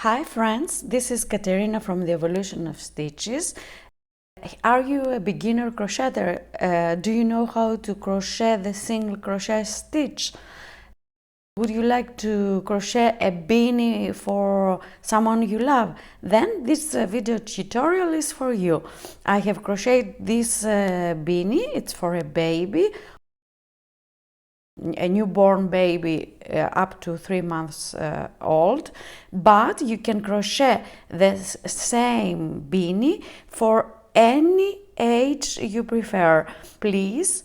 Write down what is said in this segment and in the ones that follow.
Hi friends, this is Katerina from the Evolution of Stitches. Are you a beginner crocheter? Do you know how to crochet the single crochet stitch? Would you like to crochet a beanie for someone you love? Then this video tutorial is for you. I have crocheted this beanie, it's for a baby, a newborn baby up to 3 months old, but you can crochet the same beanie for any age you prefer. Please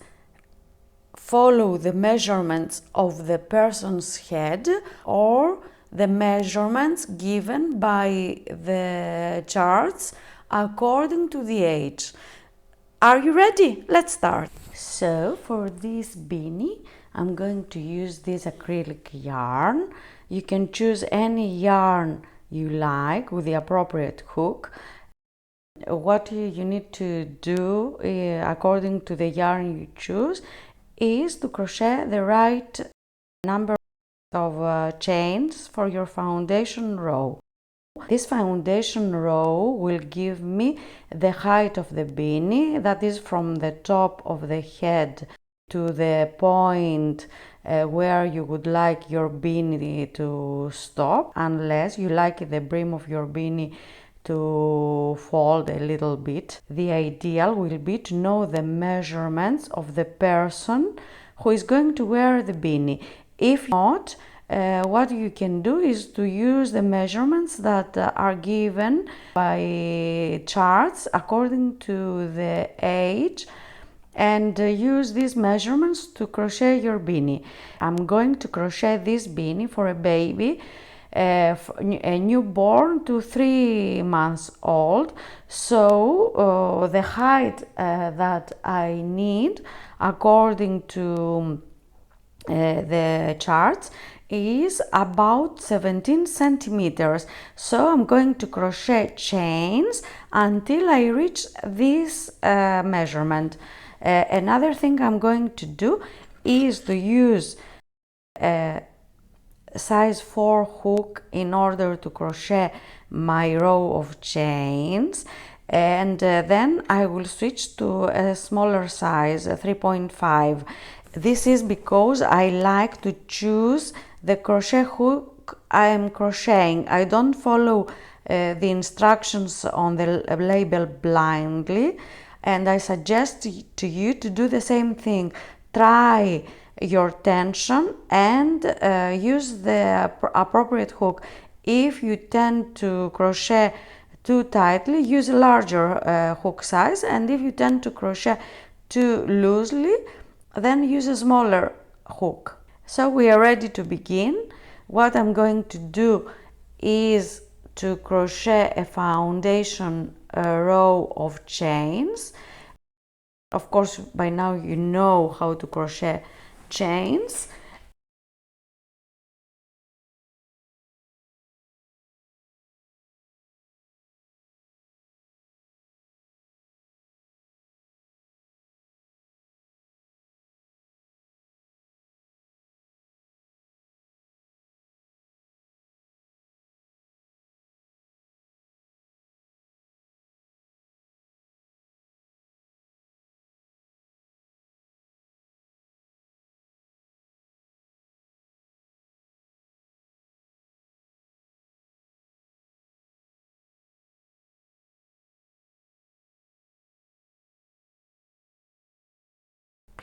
follow the measurements of the person's head or the measurements given by the charts according to the age. Are you ready? Let's start. So for this beanie, I'm going to use this acrylic yarn. You can choose any yarn you like with the appropriate hook. What you need to do according to the yarn you choose is to crochet the right number of chains for your foundation row. This foundation row will give me the height of the beanie, that is from the top of the head to the point where you would like your beanie to stop, unless you like the brim of your beanie to fold a little bit. The ideal will be to know the measurements of the person who is going to wear the beanie. If not, what you can do is to use the measurements that are given by charts according to the age and use these measurements to crochet your beanie. I'm going to crochet this beanie for a baby, a newborn to 3 months old. So the height that I need according to the charts is about 17 centimeters. So I'm going to crochet chains until I reach this measurement. Another thing I'm going to do is to use a size 4 hook in order to crochet my row of chains, and then I will switch to a smaller size, 3.5. This is because I like to choose the crochet hook I am crocheting. I don't follow the instructions on the label blindly, and I suggest to you to do the same thing. Try your tension and use the appropriate hook. If you tend to crochet too tightly, use a larger hook size, and if you tend to crochet too loosely, then use a smaller hook. So we are ready to begin. What I'm going to do is to crochet a foundation row of chains. Of course, by now you know how to crochet chains.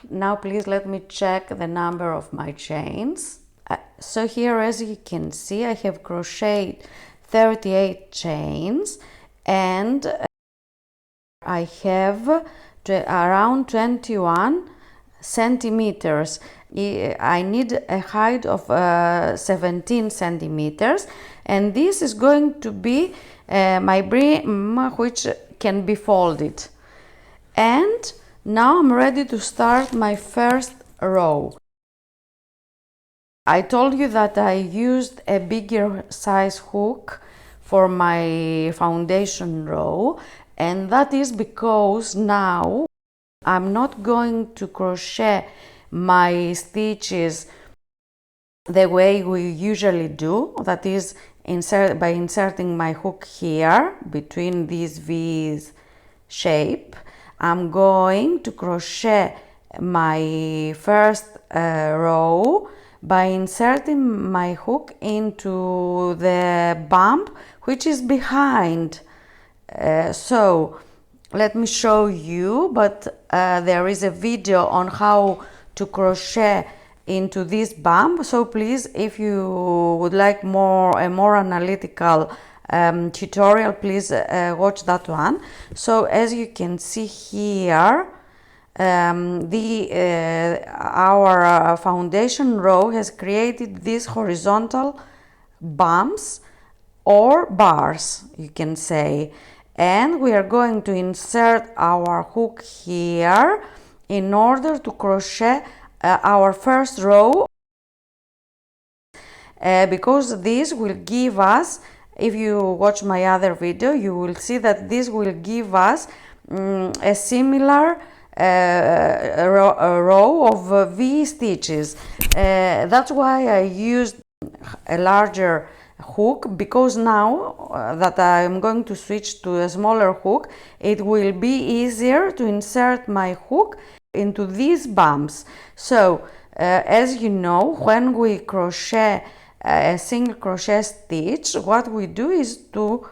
Now please let me check the number of my chains. So here, as you can see, I have crocheted 38 chains, and I have around 21 centimeters. I need a height of 17 centimeters, and this is going to be my brim, which can be folded. And now I'm ready to start my first row. I told you that I used a bigger size hook for my foundation row, and that is because now I'm not going to crochet my stitches the way we usually do, that is by inserting my hook here between these V's shape. I'm going to crochet my first row by inserting my hook into the bump which is behind. So let me show you, but there is a video on how to crochet into this bump, so please, if you would like a more analytical tutorial, please watch that one. So as you can see here, our foundation row has created these horizontal bumps or bars, you can say, and we are going to insert our hook here in order to crochet our first row, because this will give us, if you watch my other video, you will see that this will give us a similar row of V stitches. That's why I used a larger hook, because now that I'm going to switch to a smaller hook, it will be easier to insert my hook into these bumps. So as you know, when we crochet a single crochet stitch, what we do is to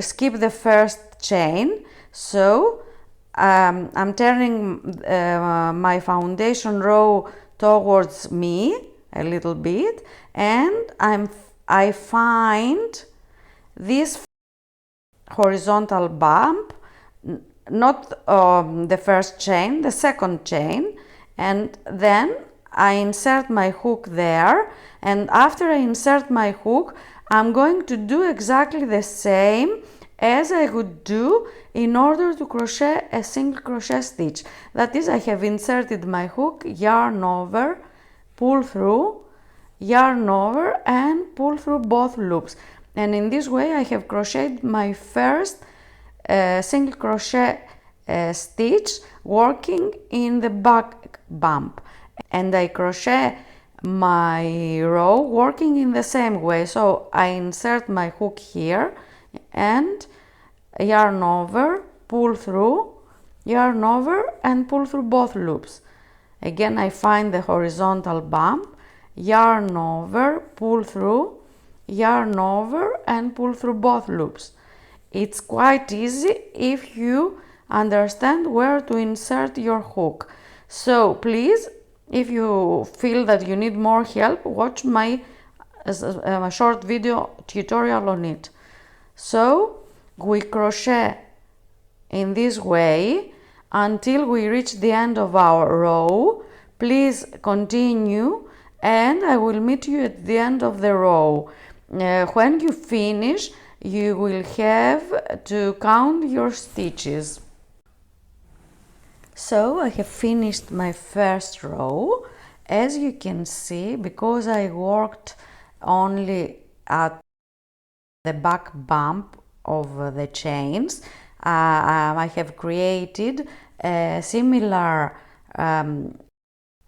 skip the first chain. So I'm turning my foundation row towards me a little bit, and I find this horizontal bump, not the first chain, the second chain, and then I insert my hook there, and after I insert my hook, I'm going to do exactly the same as I would do in order to crochet a single crochet stitch. That is, I have inserted my hook, yarn over, pull through, yarn over, and pull through both loops, and in this way I have crocheted my first single crochet stitch working in the back bump, and I crochet my row working in the same way. So I insert my hook here and yarn over, pull through, yarn over, and pull through both loops. Again, I find the horizontal bump, yarn over, pull through, yarn over, and pull through both loops. It's quite easy if you understand where to insert your hook. So please, if you feel that you need more help, watch my short video tutorial on it. So we crochet in this way until we reach the end of our row. Please continue, and I will meet you at the end of the row. When you finish, you will have to count your stitches. So I have finished my first row. As you can see, because I worked only at the back bump of the chains, I have created a similar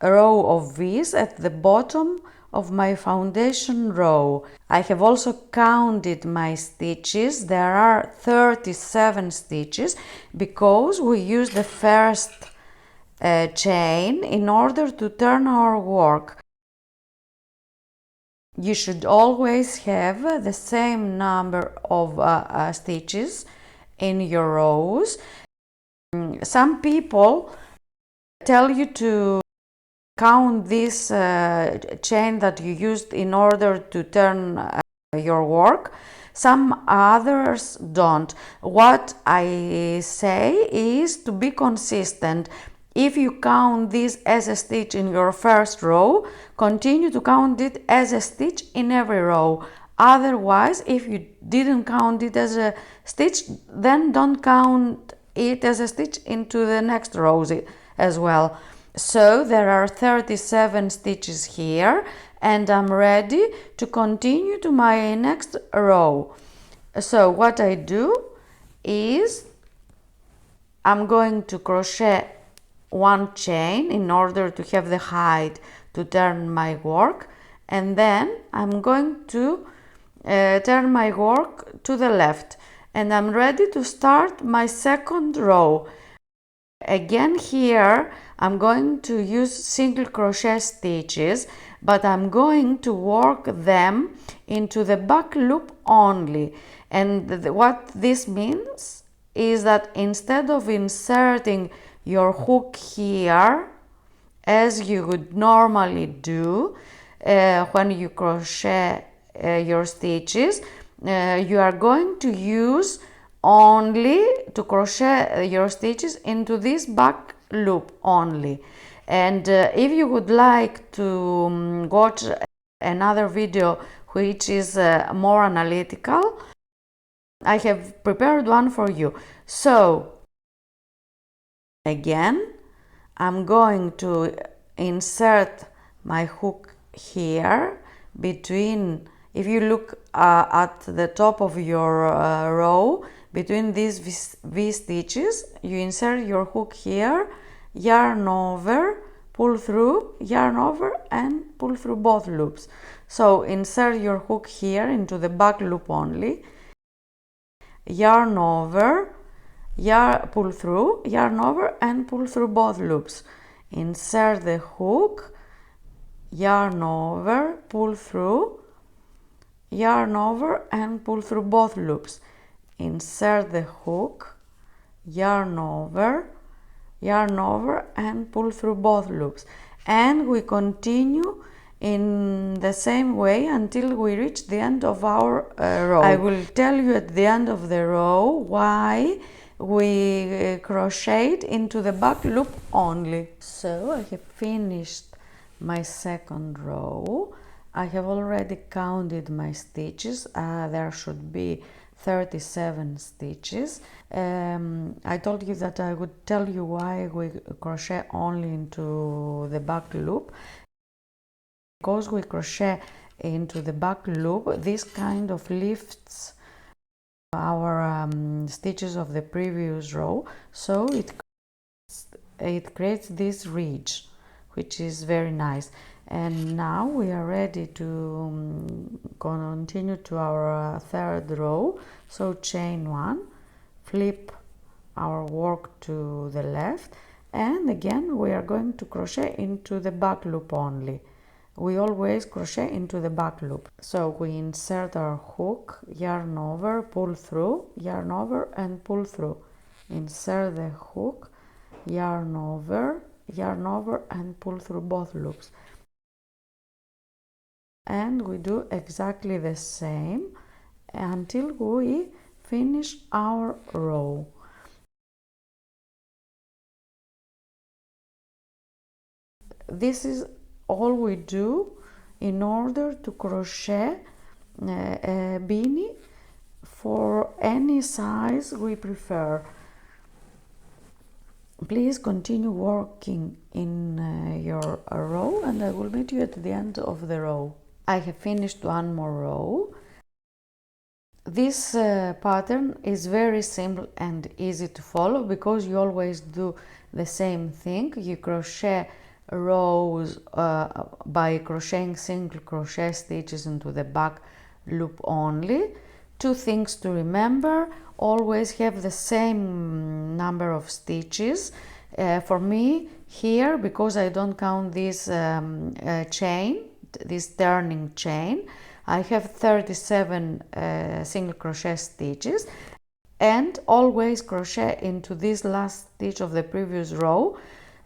row of V's at the bottom of my foundation row. I have also counted my stitches. There are 37 stitches because we use the first chain in order to turn our work. You should always have the same number of stitches in your rows. Some people tell you to count this chain that you used in order to turn your work. Some others don't. What I say is to be consistent. If you count this as a stitch in your first row, continue to count it as a stitch in every row. Otherwise, if you didn't count it as a stitch, then don't count it as a stitch into the next rows as well. So there are 37 stitches here, and I'm ready to continue to my next row. So what I do is I'm going to crochet one chain in order to have the height to turn my work, and then I'm going to turn my work to the left, and I'm ready to start my second row. Again here I'm going to use single crochet stitches, but I'm going to work them into the back loop only. And what this means is that instead of inserting your hook here as you would normally do when you crochet your stitches, you are going to use only to crochet your stitches into this back loop only. And if you would like to watch another video which is more analytical, I have prepared one for you. So again, I'm going to insert my hook here between, if you look at the top of your row, between these V stitches, you insert your hook here, yarn over, pull through, yarn over, and pull through both loops. So insert your hook here into the back loop only, yarn over, pull through, yarn over, and pull through both loops. Insert the hook, yarn over, pull through, yarn over, and pull through both loops. Insert the hook, yarn over, and pull through both loops. And we continue in the same way until we reach the end of our row. I will tell you at the end of the row why we crocheted into the back loop only. So I have finished my second row. I have already counted my stitches. There should be 37 stitches. I told you that I would tell you why we crochet only into the back loop. Because we crochet into the back loop, this kind of lifts our stitches of the previous row, so it creates this ridge, which is very nice. And now we are ready to continue to our third row. So chain one, flip our work to the left, and again we are going to crochet into the back loop only. We always crochet into the back loop. So we insert our hook, yarn over, pull through, yarn over, and pull through. Insert the hook, yarn over, and pull through both loops. And we do exactly the same until we finish our row. This is all we do in order to crochet a beanie for any size we prefer. Please continue working in your row, and I will meet you at the end of the row. I have finished one more row. This pattern is very simple and easy to follow because you always do the same thing. You crochet rows by crocheting single crochet stitches into the back loop only. Two things to remember: always have the same number of stitches. For me here, because I don't count this chain, this turning chain, I have 37 single crochet stitches, and always crochet into this last stitch of the previous row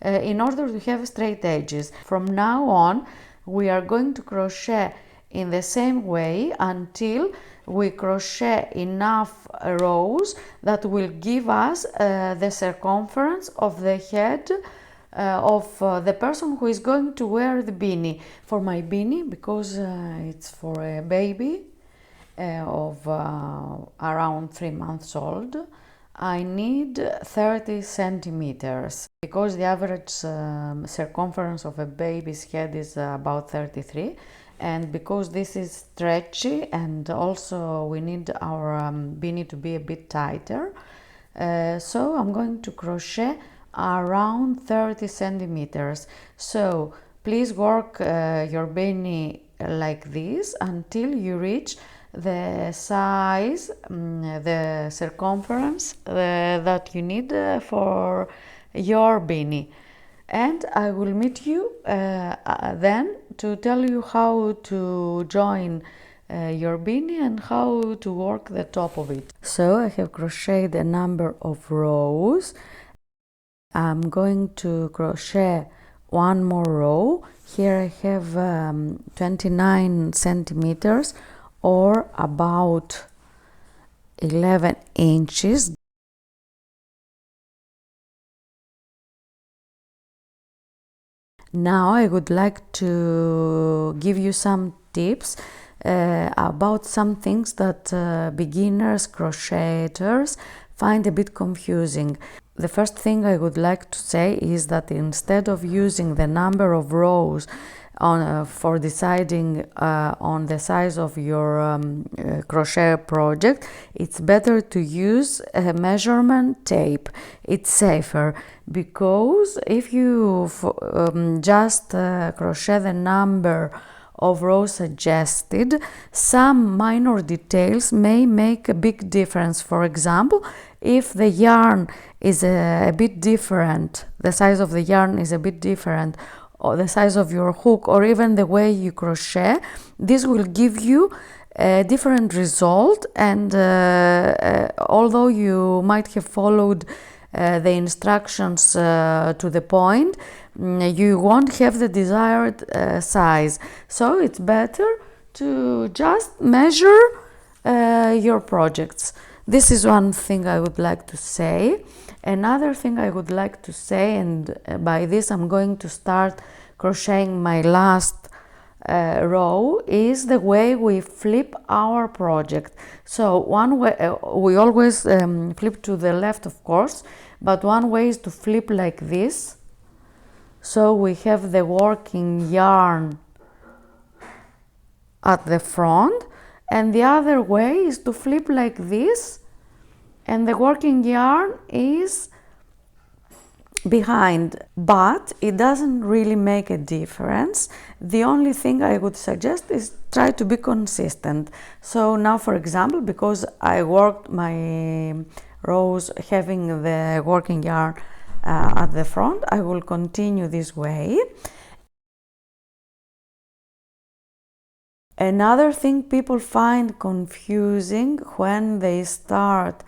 in order to have straight edges. From now on we are going to crochet in the same way until we crochet enough rows that will give us the circumference of the head of the person who is going to wear the beanie. For my beanie, because it's for a baby of around 3 months old, I need 30 centimeters because the average circumference of a baby's head is about 33, and because this is stretchy and also we need our beanie to be a bit tighter, so I'm going to crochet around 30 centimeters. So please work your beanie like this until you reach the size, the circumference that you need for your beanie. And I will meet you then to tell you how to join your beanie and how to work the top of it. So I have crocheted a number of rows. I'm going to crochet one more row. Here I have 29 centimeters or about 11 inches. Now I would like to give you some tips about some things that beginners, crocheters find a bit confusing. The first thing I would like to say is that instead of using the number of rows for deciding on the size of your crochet project, it's better to use a measurement tape. It's safer because if you just crochet the number of rows suggested, some minor details may make a big difference. For example, if the yarn is a bit different, the size of the yarn is a bit different, or the size of your hook, or even the way you crochet, this will give you a different result. And although you might have followed the instructions to the point, you won't have the desired size. So it's better to just measure your projects. This is one thing I would like to say. Another thing I would like to say, and by this I'm going to start crocheting my last row, is the way we flip our project. So one way, we always flip to the left, of course, but one way is to flip like this. So we have the working yarn at the front, and the other way is to flip like this, and the working yarn is behind, but it doesn't really make a difference. The only thing I would suggest is try to be consistent. So now, for example, because I worked my rows having the working yarn at the front, I will continue this way. Another thing people find confusing when they start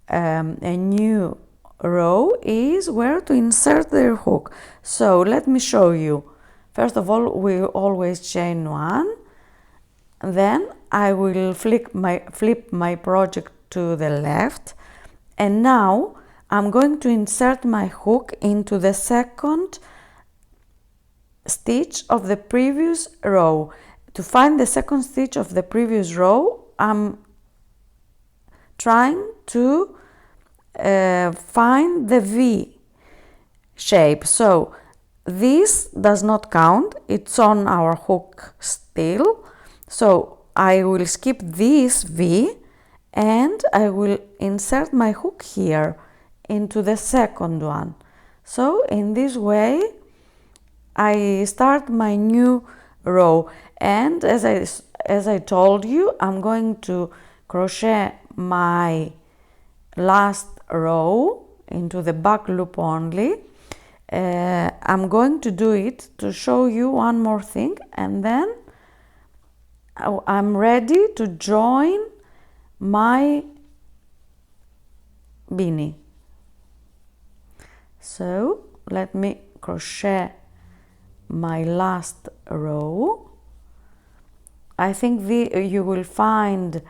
a new row is where to insert their hook. So let me show you. First of all, we always chain one, then I will flip my project to the left, and now I'm going to insert my hook into the second stitch of the previous row. To find the second stitch of the previous row, I'm trying to find the V shape. So this does not count, it's on our hook still. So I will skip this V and I will insert my hook here into the second one. So in this way I start my new row, and as I told you, I'm going to crochet my last row into the back loop only. I'm going to do it to show you one more thing, and then I'm ready to join my beanie. So let me crochet my last row. I think you will find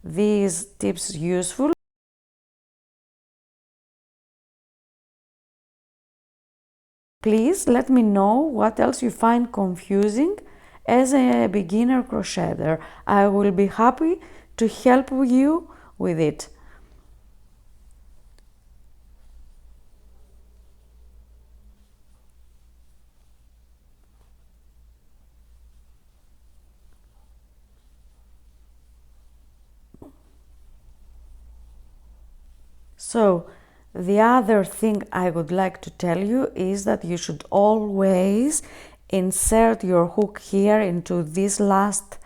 these tips useful. Please let me know what else you find confusing as a beginner crocheter. I will be happy to help you with it. So the other thing I would like to tell you is that you should always insert your hook here into this last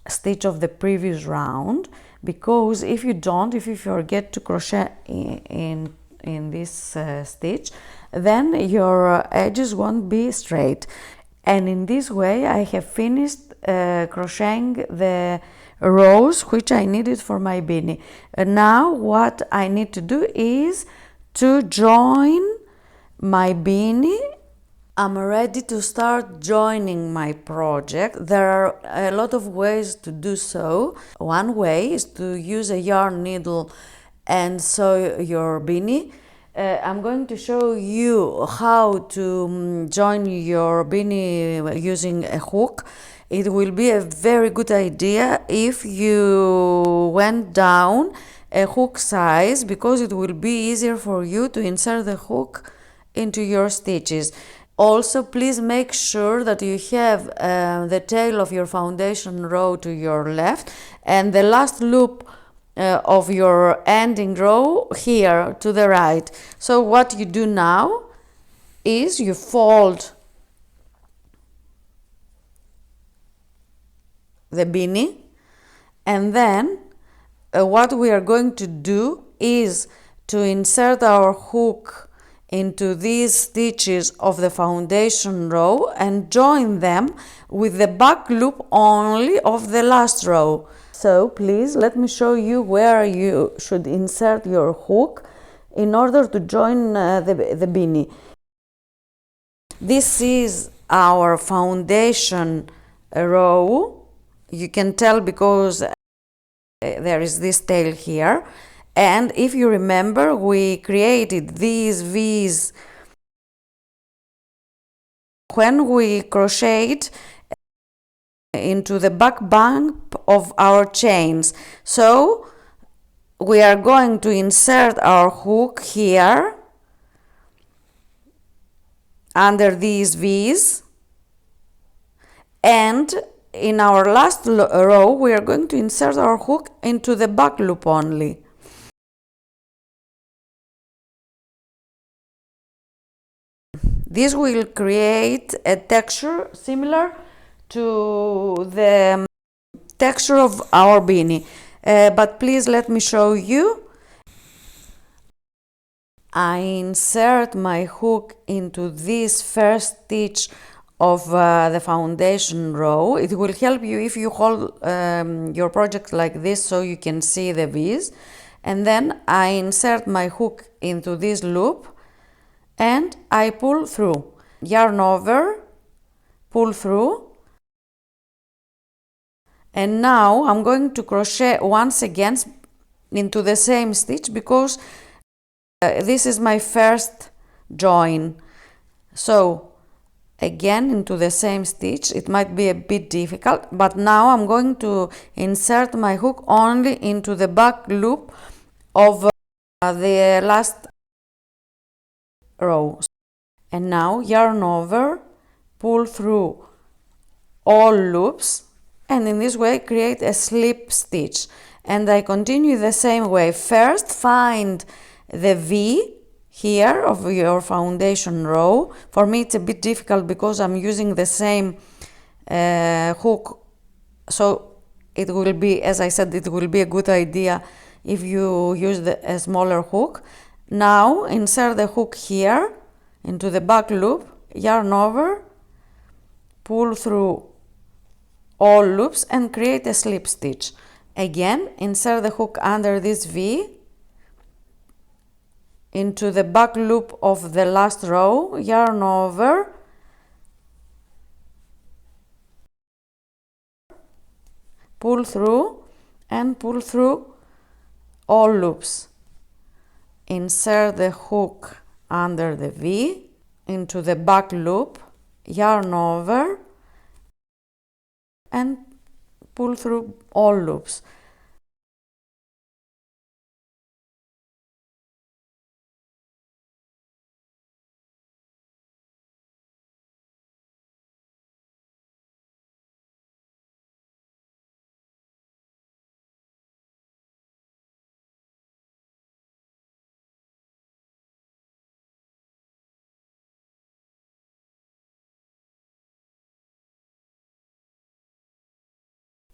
stitch of the previous round, because if you don't, if you forget to crochet in this stitch, then your edges won't be straight. And in this way I have finished crocheting the rows which I needed for my beanie. Now what I need to do is to join my beanie. I'm ready to start joining my project. There are a lot of ways to do so. One way is to use a yarn needle and sew your beanie. I'm going to show you how to join your beanie using a hook. It will be a very good idea if you went down a hook size, because it will be easier for you to insert the hook into your stitches. Also, please make sure that you have the tail of your foundation row to your left and the last loop of your ending row here to the right. So what you do now is you fold the beanie, and then what we are going to do is to insert our hook into these stitches of the foundation row and join them with the back loop only of the last row. So please let me show you where you should insert your hook in order to join the beanie. This is our foundation row. You can tell because there is this tail here. And if you remember, we created these V's when we crocheted into the back bump of our chains. So we are going to insert our hook here under these V's, and in our last row we are going to insert our hook into the back loop only. This will create a texture similar to the texture of our beanie. But please let me show you. I insert my hook into this first stitch of the foundation row. It will help you if you hold your project like this so you can see the V's. And then I insert my hook into this loop and I pull through. Yarn over, pull through, and now I'm going to crochet once again into the same stitch because this is my first join. So again into the same stitch. It might be a bit difficult, but now I'm going to insert my hook only into the back loop of the last row. And now yarn over, pull through all loops, and in this way create a slip stitch. And I continue the same way. First find the V here of your foundation row. For me it's a bit difficult because I'm using the same hook, so it will be, as I said, it will be a good idea if you use a smaller hook. Now insert the hook here into the back loop, yarn over, pull through all loops and create a slip stitch. Again, insert the hook under this V into the back loop of the last row, yarn over, pull through and pull through all loops. Insert the hook under the V into the back loop, yarn over and pull through all loops.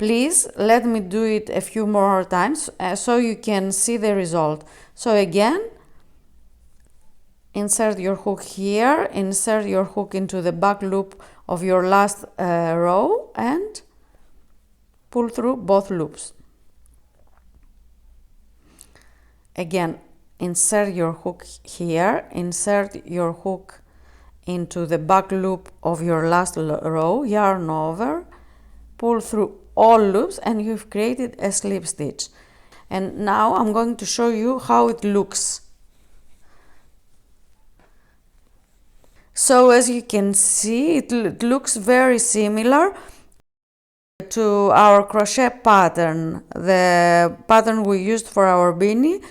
Please let me do it a few more times so you can see the result. So again, insert your hook here, insert your hook into the back loop of your last row and pull through both loops. Again, insert your hook here, insert your hook into the back loop of your last row, yarn over, pull through all loops, and you've created a slip stitch. And now I'm going to show you how it looks. So as you can see, it looks very similar to our crochet pattern, the pattern we used for our beanie,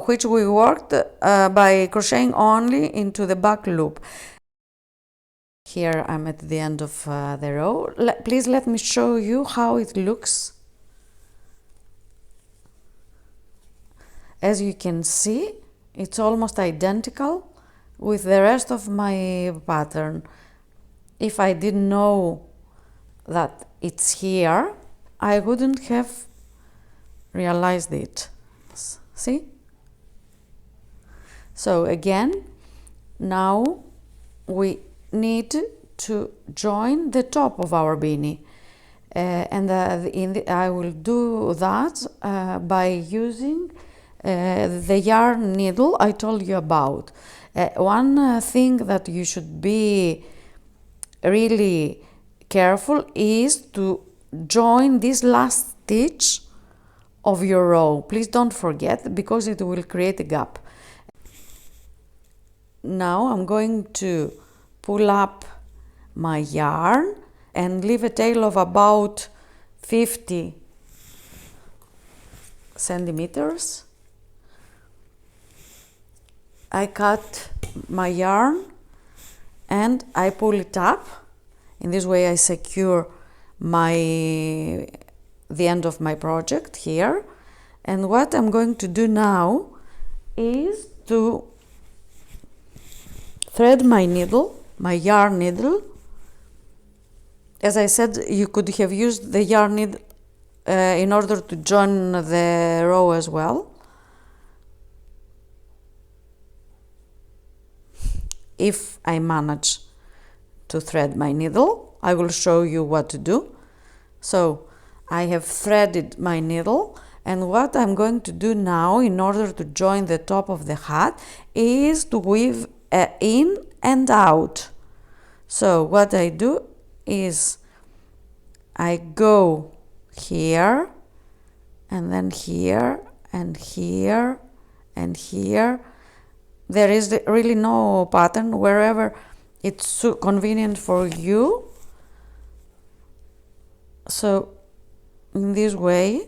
which we worked by crocheting only into the back loop. Here I'm at the end of the row. Please let me show you how it looks. As you can see, it's almost identical with the rest of my pattern. If I didn't know that it's here, I wouldn't have realized it. See? So again, now we need to join the top of our beanie. I will do that by using the yarn needle I told you about. One thing that you should be really careful is to join this last stitch of your row. Please don't forget, because it will create a gap. Now I'm going to pull up my yarn and leave a tail of about 50 centimeters. I cut my yarn and I pull it up. In this way I secure the end of my project here. And what I'm going to do now is to thread my needle, my yarn needle. As I said, you could have used the yarn needle in order to join the row as well. If I manage to thread my needle, I will show you what to do. So I have threaded my needle, and what I'm going to do now in order to join the top of the hat is to weave in and out. So what I do is I go here and then here and here and here. There is really no pattern, wherever it's so convenient for you. So in this way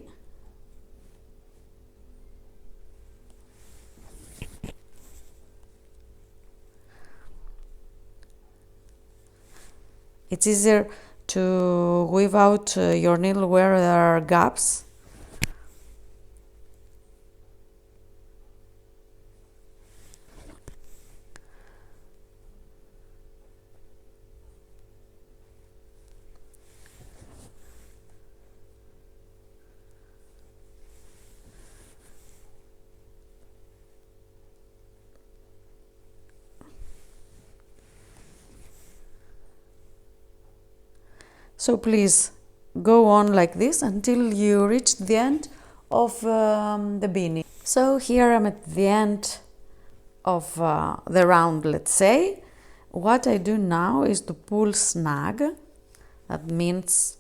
it's easier to weave out your needle where there are gaps. So please go on like this until you reach the end of the beanie. So here I'm at the end of the round, let's say. What I do now is to pull snag. That means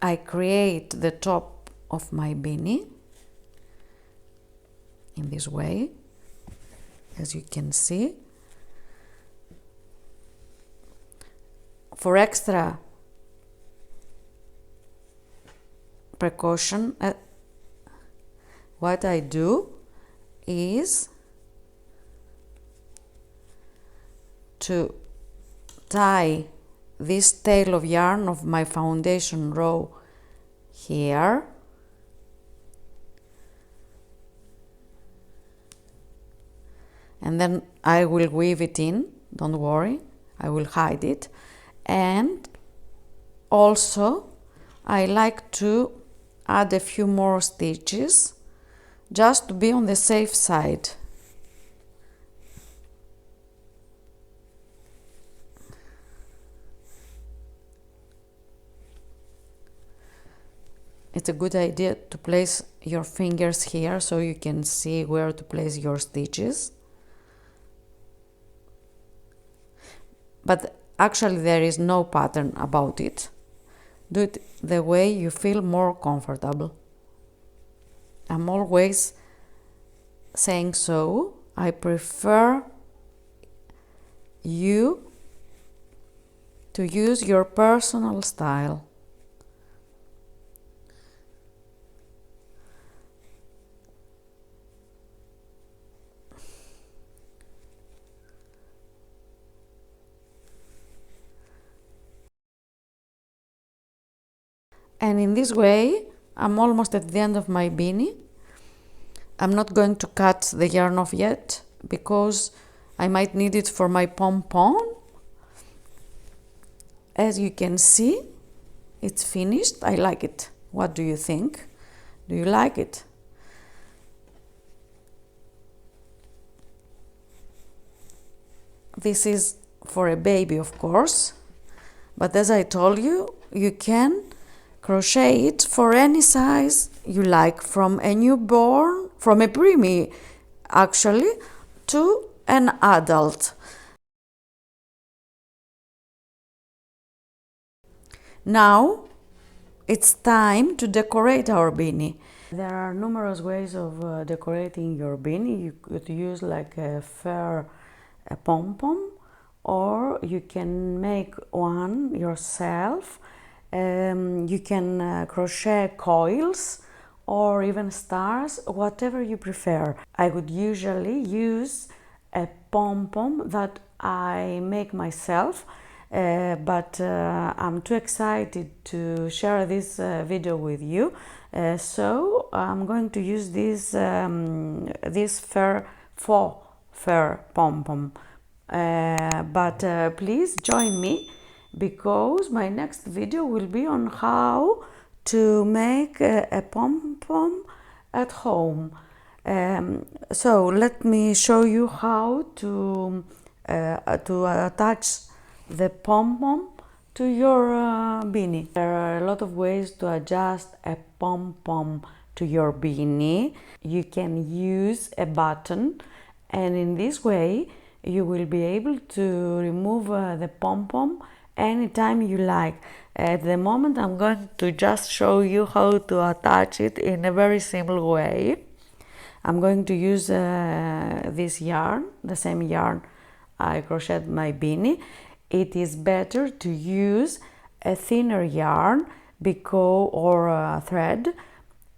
I create the top of my beanie in this way, as you can see. For extra precaution, what I do is to tie this tail of yarn of my foundation row here, and then I will weave it in, don't worry, I will hide it. And Also, I like to add a few more stitches just to be on the safe side. It's a good idea to place your fingers here so you can see where to place your stitches. But actually there is no pattern about it. Do it the way you feel more comfortable. I'm always saying so. I prefer you to use your personal style. And in this way, I'm almost at the end of my beanie. I'm not going to cut the yarn off yet because I might need it for my pompom. As you can see, it's finished. I like it. What do you think? Do you like it? This is for a baby, of course, but as I told you, you can crochet it for any size you like, from a newborn, from a preemie actually, to an adult. Now it's time to decorate our beanie. There are numerous ways of decorating your beanie. You could use like a fur pom-pom, or you can make one yourself. You can crochet coils or even stars, whatever you prefer. I would usually use a pom-pom that I make myself, but I'm too excited to share this video with you, so I'm going to use this faux fur pom-pom. But please join me, because my next video will be on how to make a pom-pom at home. So let me show you how to attach the pom-pom to your beanie. There are a lot of ways to adjust a pom-pom to your beanie. You can use a button, and in this way you will be able to remove the pom-pom anytime you like. At the moment I'm going to just show you how to attach it in a very simple way. I'm going to use this yarn, the same yarn I crocheted my beanie. It is better to use a thinner yarn or a thread,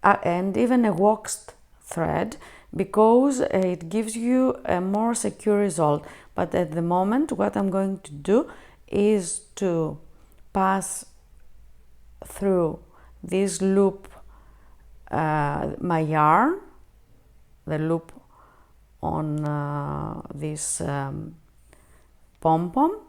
and even a waxed thread, because it gives you a more secure result. But at the moment what I'm going to do is to pass through this loop my yarn, the loop on this pom-pom,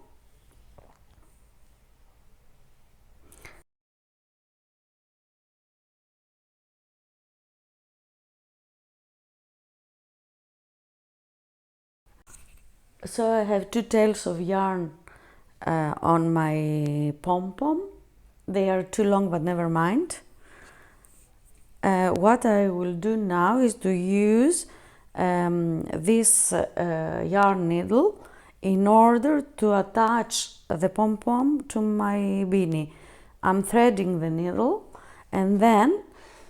so I have two tails of yarn on my pom-pom. They are too long, but never mind. What I will do now is to use this yarn needle in order to attach the pom-pom to my beanie. I'm threading the needle, and then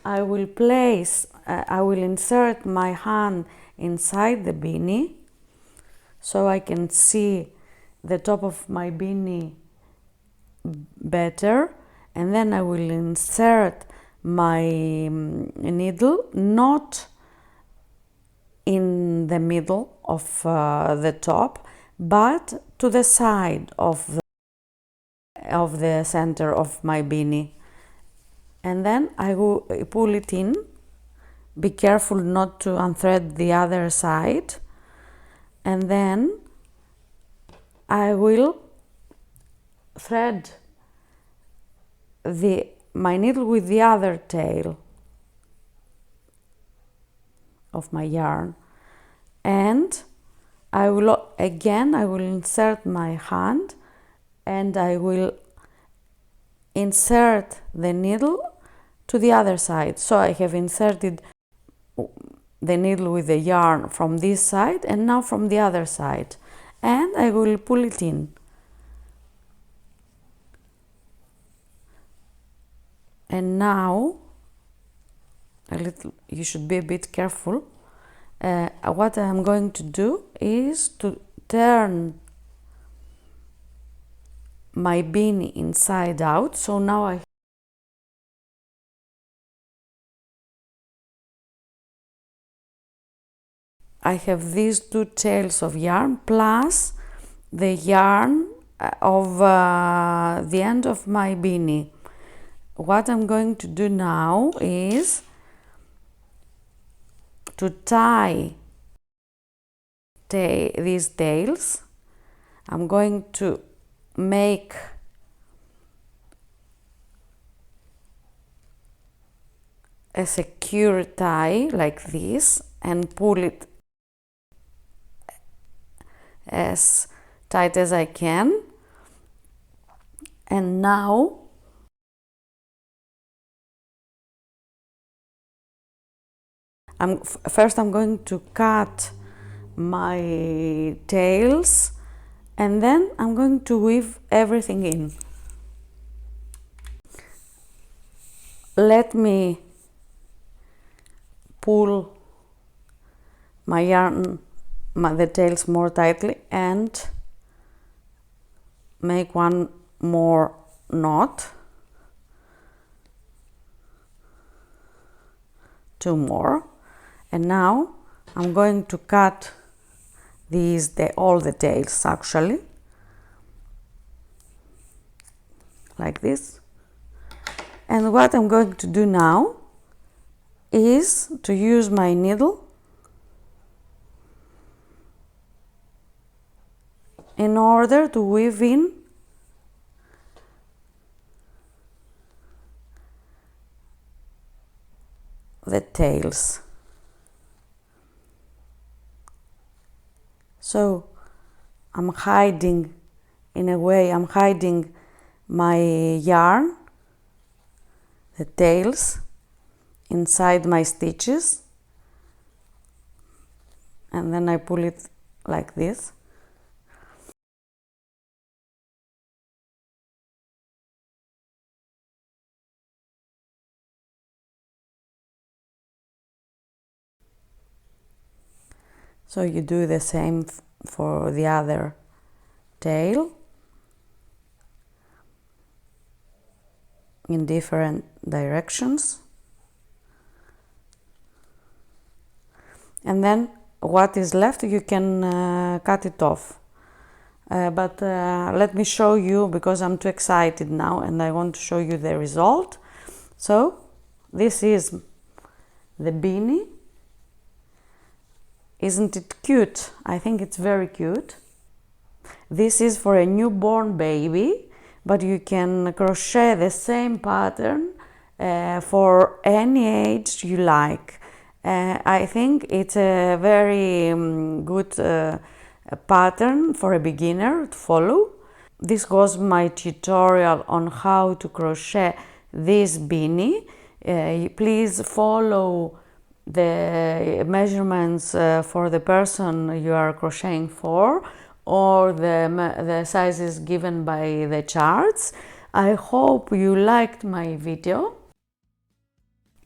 I will insert my hand inside the beanie so I can see the top of my beanie better, and then I will insert my needle not in the middle of the top, but to the side of the center of my beanie, and then I will pull it in. Be careful not to unthread the other side, and then I will thread my needle with the other tail of my yarn, and I will insert my hand and I will insert the needle to the other side. So I have inserted the needle with the yarn from this side and now from the other side, and I will pull it in. And now you should be a bit careful. What I'm going to do is to turn my beanie inside out. So now I have these two tails of yarn plus the yarn of the end of my beanie. What I'm going to do now is to tie these tails. I'm going to make a secure tie like this and pull it as tight as I can. And now first I'm going to cut my tails and then I'm going to weave everything in. Let me pull my yarn, the tails more tightly and make one more knot, two more, and now I'm going to cut all the tails actually, like this. And what I'm going to do now is to use my needle in order to weave in the tails. So I'm hiding, in a way, I'm hiding my yarn, the tails, inside my stitches, and then I pull it like this. So you do the same for the other tail in different directions. And then what is left you can cut it off. But let me show you, because I'm too excited now and I want to show you the result. So this is the beanie. Isn't it cute? I think it's very cute. This is for a newborn baby, but you can crochet the same pattern for any age you like. I think it's a very good pattern for a beginner to follow. This was my tutorial on how to crochet this beanie. Please follow the measurements for the person you are crocheting for, or the sizes given by the charts. I hope you liked my video.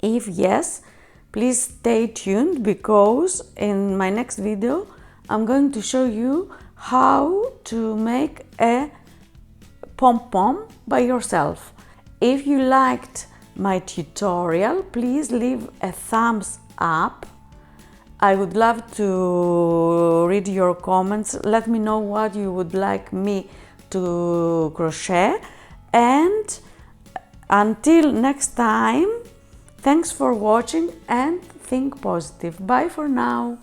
If yes, please stay tuned, because in my next video I'm going to show you how to make a pom-pom by yourself. If you liked my tutorial, please leave a thumbs up. I would love to read your comments. Let me know what you would like me to crochet. And until next time, thanks for watching and think positive. Bye for now.